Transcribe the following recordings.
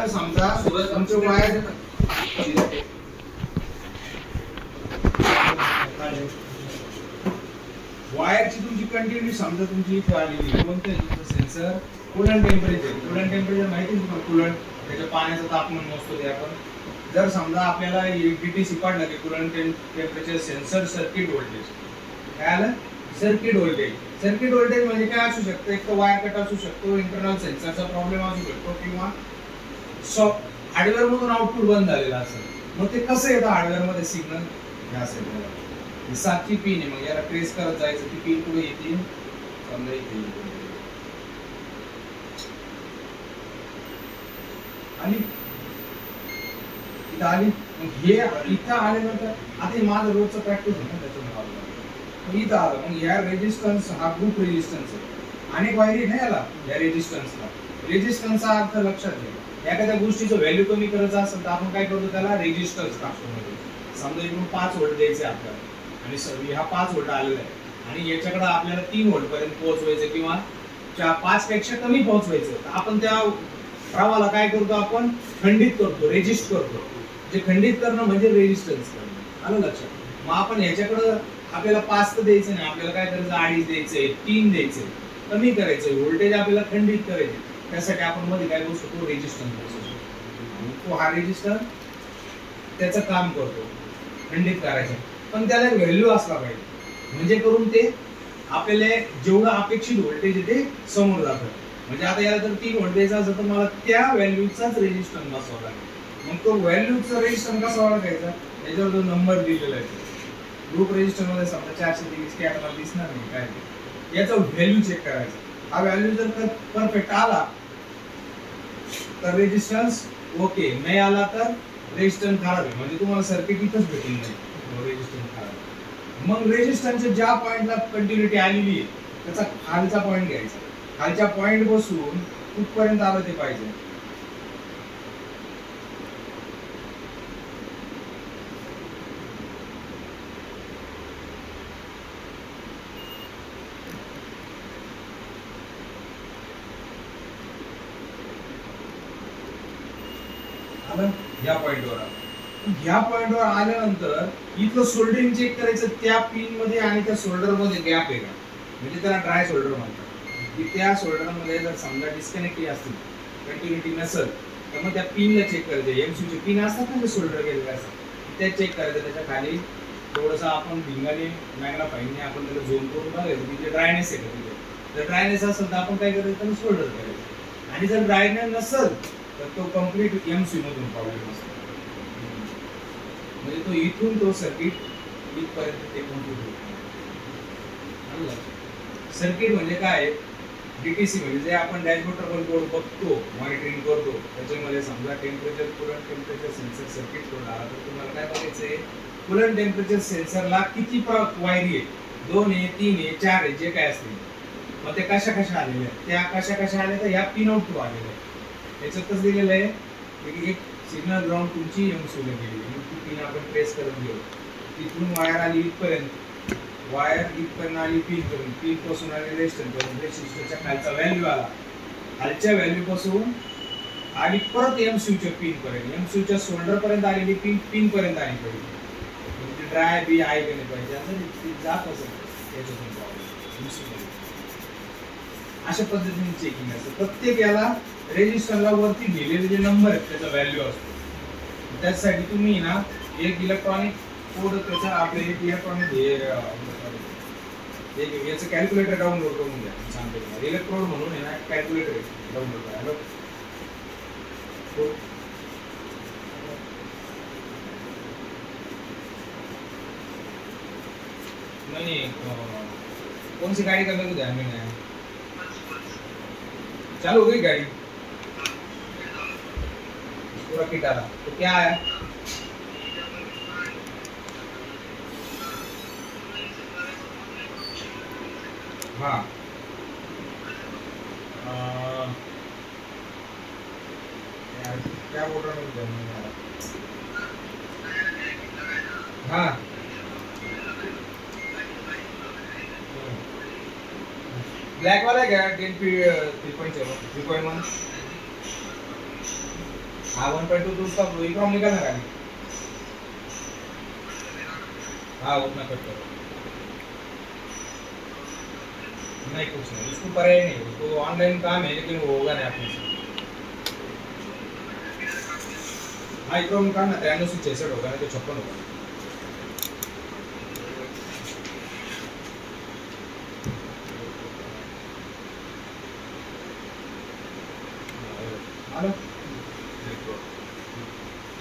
जर समजा तुमचे वायर वायरची तुमची कंटिन्यू समजा तुमची इथे आलेली कोणतं आहे तुमचं सेन्सर कूलंट टेम्परेचर माहिती आहे तुम्हाला कूलंट त्याच्या पाण्याचं तापमान मोजतो ते आपण जर समजा आपल्याला डीटीसी काढलं की coolant temperature sensor circuit voltage काय आलं सर्किट व्होल्टेज म्हणजे काय असू शकतं एक तर वायर कट असू शकतो इंटरनल सेन्सरचा प्रॉब्लेम असू शकतो किंवा हार्डवेअर मधून आउटपुट बंद झालेला असेल मग ते कसं येतं हार्डवेअर मध्ये सिग्नल हे असेल 7ची पिन आहे मग याला ट्रेस करत जायचं ती पिन कुठे येते समजा इथे आणि इथं आली मग हे इथं आल्यानंतर आता हे माझं रोजचं प्रॅक्टिस आहे ना त्याच्यामुळे इथं आलं मग या रेजिस्टन्स हा ग्रुप रेजिस्टन्स आहे अनेक वायरी नाही याला या रेजिस्टन्सचा अर्थ लक्षात घ्या एखाद्या गोष्टीचं व्हॅल्यू कमी करायचं असेल तर आपण काय करतो त्याला रेजिस्टन्स टाकतो समजा इकडून 5 व्होल्ट द्यायचे आपल्याला आणि हा 5 व्होल्ट आलेला आहे आणि याच्याकडे आपल्याला 3 व्होल्ट पर्यंत पोहोचवायचं किंवा 5 पेक्षा कमी पोहोचवायचं तर आपण त्या प्रवाहाला काय करतो आपण खंडित करतो रेजिस्ट करतो जे खंडित करणं म्हणजे रेजिस्टन्स करणं आलं लक्षात मग आपण याच्याकडे आपल्याला 5 तर द्यायचं नाही आपल्याला काय करायचं 2.5 द्यायचंय 3 द्यायचंय कमी करायचंय व्होल्टेज आपल्याला खंडित करायचे त्यासाठी आपण मध्ये काय करू शकतो रेजिस्टन्स तो हा रेजिस्टर त्याचं काम करतो खंडित करायचं पण त्याला एक व्हॅल्यू असला पाहिजे म्हणजे करून ते आपल्याला जेवढं अपेक्षित व्होल्टेज आहे ते समोर जातं म्हणजे आता याला जर 3 व्होल्ट द्यायचा असेल तर मला त्या व्हॅल्यूचाच रेजिस्टन्स बसवावा लागेल मग तो व्हॅल्यूचा रेजिस्टन्स कसा ओळखायचा याच्यावर जो नंबर दिलेला आहे ग्रुप रेजिस्टर मध्ये समजा 423 काय आपल्याला दिसणार नाही काय याचा व्हॅल्यू चेक करायचा हा व्हॅल्यू जर परफेक्ट आला तर रेजिस्टन्स ओके नाही आला तर रेजिस्टन्स खराब आहे म्हणजे तुम्हाला सर्किट इथंच भेटून नाही रेजिस्टन्स खराब मग रेजिस्टन्सच्या ज्या पॉइंटला कंटिन्युटी आलेली आहे त्याचा खालचा पॉइंट घ्यायचा खालच्या पॉइंट बसून कुठपर्यंत आलं ते पाहिजे या पॉइंटवर आल्यानंतर इथलं सोल्डरिंग चेक करायचं त्या पिन मध्ये आणि त्या सोल्डर मध्ये गॅप आहे का म्हणजे त्याला ड्राय सोल्डर म्हणतात की त्या सोल्डर मध्ये जर समजा डिस्कनेक्टिव्ह असतील कंटिन्युटी नसेल तर मग त्या पिनला चेक करायचं एमसी चे पिन असतात ना जे सोल्डर केलेले असतात त्या चेक करायचं त्याच्या खाली थोडंसं आपण भिंगाने मॅग्नाफाईंगने आपण त्याला झूम करून बघायचं तिथे ड्रायनेस आहे का तिथे जर ड्रायनेस असेल तर आपण काय करायचं त्याला सोल्डर करायचं आणि जर ड्रायनेस नसेल तर तो कंप्लीट एमसी मधून प्रॉब्लेम असतो म्हणजे तो इथून तो सर्किट इथपर्यंत ते कंप्लीट होतो सर्किट म्हणजे काय डीटीसी म्हणजे जे आपण डॅशबोर्डवर पण कोड बघतो मॉनिटरिंग करतो त्याच्यामध्ये समजा temperature coolant temperature sensor circuit code आला तर तुम्हाला काय बघायचंय कूलंट टेम्परेचर सेन्सरला किती वायरी आहे 2 आहे 3 आहे 4 आहे जे काय असतील मग ते कशा आलेल्या आहेत त्या कशा आल्या तर ह्या पिन आउट टू आलेल्या आहेत याच्यातच दिलेलं आहे की एक सिग्नल ग्राउंड तुमची एमसीला गेली मग ती पिन आपण ट्रेस करून घेऊ तिथून वायर आली इथपर्यंत आली पिन पासून आली रेजिस्टरच्या खालचा व्हॅल्यू आला खालच्या व्हॅल्यू पासून आणि परत एमसीयूच्या पिन पर्यंत एमसीयूच्या शोल्डर पर्यंत आलेली पिन पर्यंत आली पाहिजे म्हणजे ड्राय बी आय केले पाहिजे असं जात असेल त्याच्यातून अशा पद्धतीने चेकिंग असतं प्रत्येक याला रेजिस्टरला वरती दिलेले जे नंबर आहेत त्याचा व्हॅल्यू असतो त्यासाठी तुम्ही ना एक इलेक्ट्रॉनिक कोड त्याचा आपले एक इलेक्ट्रॉनिक याचं कॅल्क्युलेटर डाउनलोड करून घ्या सांगतो तुम्हाला इलेक्ट्रोड म्हणून आहे ना कॅल्क्युलेटर डाउनलोड करा हॅलो नहीं कौन सी गाड़ी का मेरे को ध्यान में नहीं आया चालू हो गई गाड़ी पूरा किट आ रहा तो क्या आया हाँ यार क्या बोल रहा हूँ हाँ ब्लैक वाला क्या 3.1 हाँ 1.2 तो उसका EEPROM निकालना है। हाँ उतना कट करो। नहीं कुछ नहीं, उसको परे नहीं, उसको ऑनलाइन काम है लेकिन वो होगा नहीं अपने से। हाँ EEPROM निकालना 9366 होगा नहीं तो 56 होगा।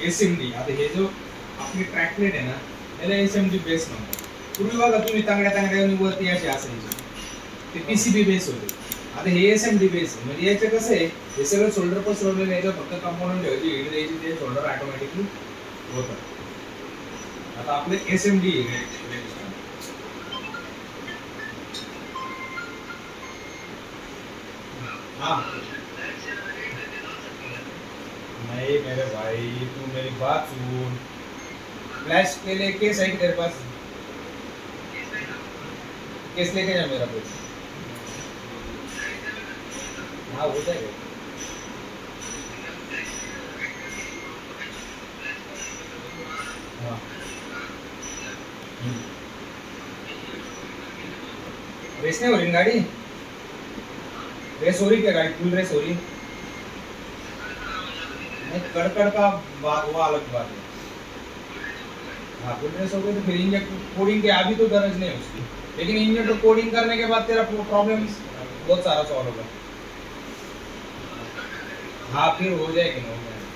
SMD आता हे जो आपली ट्रॅक प्लेट आहे ना त्याला SMD बेस म्हणतात. पूर्वी बघा तुम्ही तांगड्या वरती असे असायचे ते PCB बेस होते. आता हे SMD बेस म्हणजे याचं कसं आहे हे सगळं शोल्डर पसरवलेलं आहे, फक्त कंपोनंट ठेवायची हीट द्यायची ते शोल्डर ऑटोमॅटिकली होतं. आता आपले SMD हाँ नहीं मेरे भाई तू मेरी बात सुन, फ्लैश के लिए केस है कि तेरे पास? केस लेके जा मेरा कुछ। हाँ हो जाएगा। हाँ रेस नहीं हो रही गाड़ी? रेस हो रही क्या गाड़ी? फुल रेस हो रही? कड़कड़ का बात वो अलग बात है। हाँ फुल रेस हो गई तो फिर इंजन कोडिंग के अभी तो गरज नहीं है उसकी, लेकिन इंजन को कोडिंग करने के बाद तेरा प्रॉब्लम बहुत सारा सॉल्व होगा। हाँ फिर हो जाएगी ना, हो जाएगी।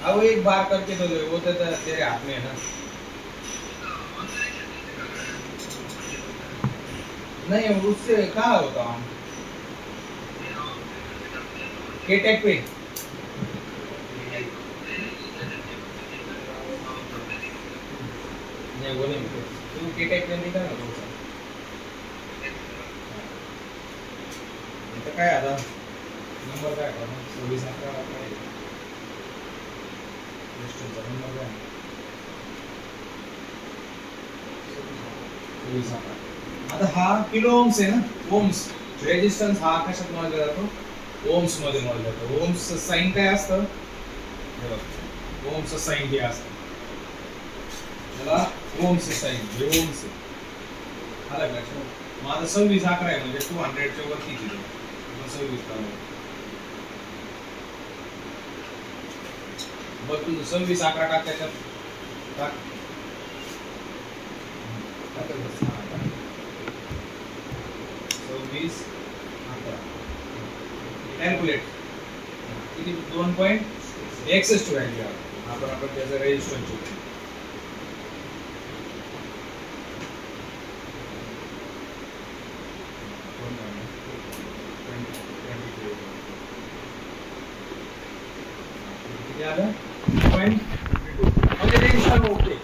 अब वो एक बार करके तो वो तो तेरे हाथ में है ना। नहीं उससे कहाँ होता हम के-टेक पे नहीं वो नहीं तू के-टेक पे नहीं करना तो काय आता नंबर काय आता 26 11 काय रेजिस्टरचा नंबर काय 26 11 आता हा किलो ओम्स आहे ना, ओम्स रेजिस्टन्स हा कशात मोजला जातो? ओम्स मध्ये मोजला जातो. ओम्स साइन काय असतं? ओम्स साइन हे असतं त्याला ओम्स साइन हे ओम्स आला लक्षात. माझा 26 11 आहे म्हणजे 200 च्या वरती किलो 26 काढू बघ तुझं 26 11 टाक त्याच्यात टाक कैलकुलेट किती 2.61 व्हॅल्यू आहे. आपण त्याचं रेजिस्टन्स चेक किती आलं 2.22 म्हणजे रेजिस्टन्स ओके.